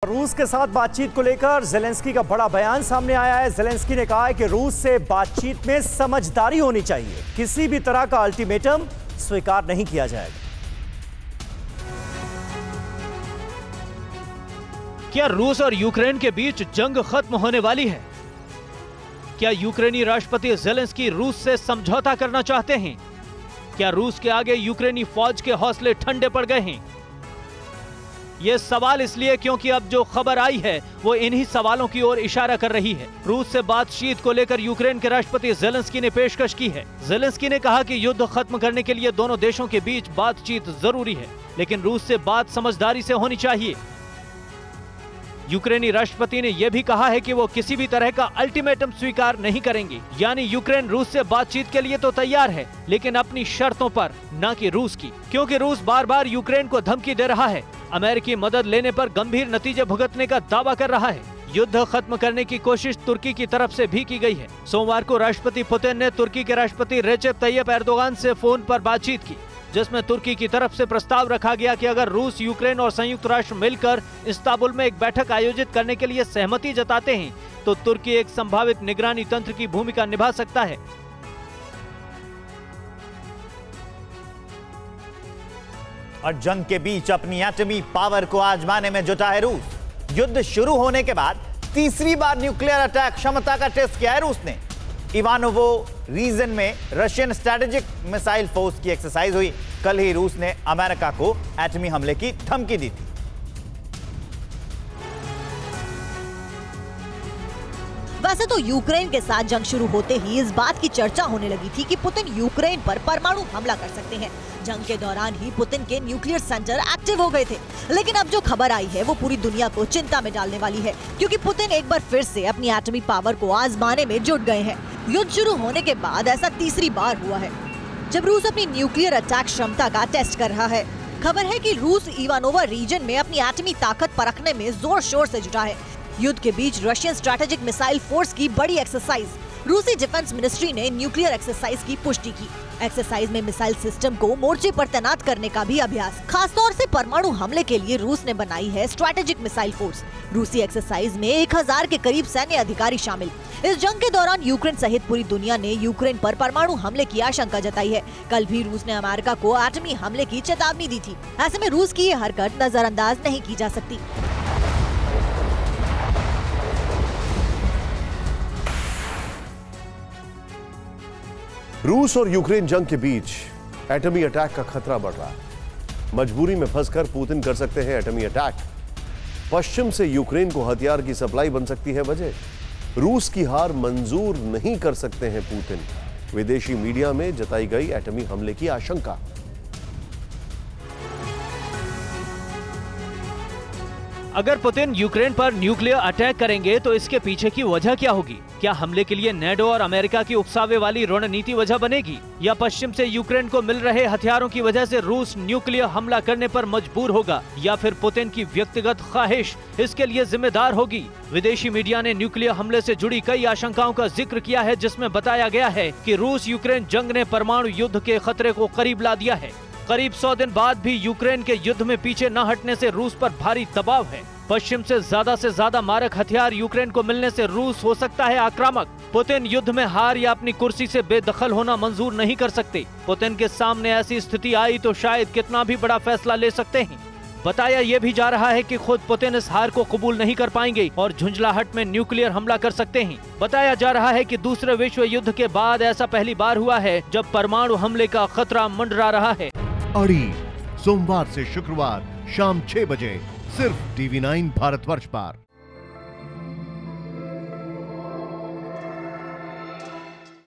रूस के साथ बातचीत को लेकर ज़ेलेंस्की का बड़ा बयान सामने आया है। ज़ेलेंस्की ने कहा है कि रूस से बातचीत में समझदारी होनी चाहिए, किसी भी तरह का अल्टीमेटम स्वीकार नहीं किया जाएगा। क्या रूस और यूक्रेन के बीच जंग खत्म होने वाली है? क्या यूक्रेनी राष्ट्रपति ज़ेलेंस्की रूस से समझौता करना चाहते हैं? क्या रूस के आगे यूक्रेनी फौज के हौसले ठंडे पड़ गए हैं? ये सवाल इसलिए क्योंकि अब जो खबर आई है वो इन्हीं सवालों की ओर इशारा कर रही है। रूस से बातचीत को लेकर यूक्रेन के राष्ट्रपति ज़ेलेंस्की ने पेशकश की है। ज़ेलेंस्की ने कहा कि युद्ध खत्म करने के लिए दोनों देशों के बीच बातचीत जरूरी है, लेकिन रूस से बात समझदारी से होनी चाहिए। यूक्रेनी राष्ट्रपति ने यह भी कहा है कि वो किसी भी तरह का अल्टीमेटम स्वीकार नहीं करेंगे, यानी यूक्रेन रूस से बातचीत के लिए तो तैयार है, लेकिन अपनी शर्तों पर, न कि रूस की, क्योंकि रूस बार बार यूक्रेन को धमकी दे रहा है, अमेरिकी मदद लेने पर गंभीर नतीजे भुगतने का दावा कर रहा है। युद्ध खत्म करने की कोशिश तुर्की की तरफ से भी की गई है। सोमवार को राष्ट्रपति पुतिन ने तुर्की के राष्ट्रपति रेसेप तैयप एर्दोगान से फोन पर बातचीत की, जिसमें तुर्की की तरफ से प्रस्ताव रखा गया कि अगर रूस, यूक्रेन और संयुक्त राष्ट्र मिलकर इस्तांबुल में एक बैठक आयोजित करने के लिए सहमति जताते हैं तो तुर्की एक संभावित निगरानी तंत्र की भूमिका निभा सकता है। और जंग के बीच अपनी एटमी पावर को आजमाने में जुटा है रूस। युद्ध शुरू होने के बाद तीसरी बार न्यूक्लियर अटैक क्षमता का टेस्ट किया है रूस ने। इवानोवो रीजन में रशियन स्ट्रेटेजिक मिसाइल फोर्स की एक्सरसाइज हुई। कल ही रूस ने अमेरिका को एटमी हमले की धमकी दी थी। वैसे तो यूक्रेन के साथ जंग शुरू होते ही इस बात की चर्चा होने लगी थी कि पुतिन यूक्रेन पर परमाणु हमला कर सकते हैं। जंग के दौरान ही पुतिन के न्यूक्लियर सेंटर एक्टिव हो गए थे, लेकिन अब जो खबर आई है वो पूरी दुनिया को चिंता में डालने वाली है, क्योंकि पुतिन एक बार फिर से अपनी एटमी पावर को आजमाने में जुट गए हैं। युद्ध शुरू होने के बाद ऐसा तीसरी बार हुआ है जब रूस अपनी न्यूक्लियर अटैक क्षमता का टेस्ट कर रहा है। खबर है कि रूस इवानोवा रीजन में अपनी एटमी ताकत परखने में जोर शोर से जुटा है। युद्ध के बीच रशियन स्ट्रेटेजिक मिसाइल फोर्स की बड़ी एक्सरसाइज। रूसी डिफेंस मिनिस्ट्री ने न्यूक्लियर एक्सरसाइज की पुष्टि की। एक्सरसाइज में मिसाइल सिस्टम को मोर्चे पर तैनात करने का भी अभ्यास। खासतौर से परमाणु हमले के लिए रूस ने बनाई है स्ट्रेटेजिक मिसाइल फोर्स। रूसी एक्सरसाइज में 1000 के करीब सैन्य अधिकारी शामिल। इस जंग के दौरान यूक्रेन सहित पूरी दुनिया ने यूक्रेन पर परमाणु हमले की आशंका जताई है। कल भी रूस ने अमेरिका को एटमी हमले की चेतावनी दी थी। ऐसे में रूस की ये हरकत नजरअंदाज नहीं की जा सकती। रूस और यूक्रेन जंग के बीच एटमी अटैक का खतरा बढ़ रहा है। मजबूरी में फंसकर पुतिन कर सकते हैं एटमी अटैक। पश्चिम से यूक्रेन को हथियार की सप्लाई बन सकती है वजह। रूस की हार मंजूर नहीं कर सकते हैं पुतिन। विदेशी मीडिया में जताई गई एटमी हमले की आशंका। अगर पुतिन यूक्रेन पर न्यूक्लियर अटैक करेंगे तो इसके पीछे की वजह क्या होगी? क्या हमले के लिए नेटो और अमेरिका की उकसावे वाली रणनीति वजह बनेगी, या पश्चिम से यूक्रेन को मिल रहे हथियारों की वजह से रूस न्यूक्लियर हमला करने पर मजबूर होगा, या फिर पुतिन की व्यक्तिगत ख्वाहिश इसके लिए जिम्मेदार होगी? विदेशी मीडिया ने न्यूक्लियर हमले से जुड़ी कई आशंकाओं का जिक्र किया है, जिसमें बताया गया है कि रूस यूक्रेन जंग ने परमाणु युद्ध के खतरे को करीब ला दिया है। करीब 100 दिन बाद भी यूक्रेन के युद्ध में पीछे न हटने से रूस पर भारी दबाव है। पश्चिम से ज्यादा मारक हथियार यूक्रेन को मिलने से रूस हो सकता है आक्रामक। पुतिन युद्ध में हार या अपनी कुर्सी से बेदखल होना मंजूर नहीं कर सकते। पुतिन के सामने ऐसी स्थिति आई तो शायद कितना भी बड़ा फैसला ले सकते हैं। बताया यह भी जा रहा है कि खुद पुतिन इस हार को कबूल नहीं कर पाएंगे और झुंझलाहट में न्यूक्लियर हमला कर सकते हैं। बताया जा रहा है कि दूसरे विश्व युद्ध के बाद ऐसा पहली बार हुआ है जब परमाणु हमले का खतरा मंडरा रहा है। अड़ी सोमवार से शुक्रवार शाम 6 बजे सिर्फ TV9 भारतवर्ष पर।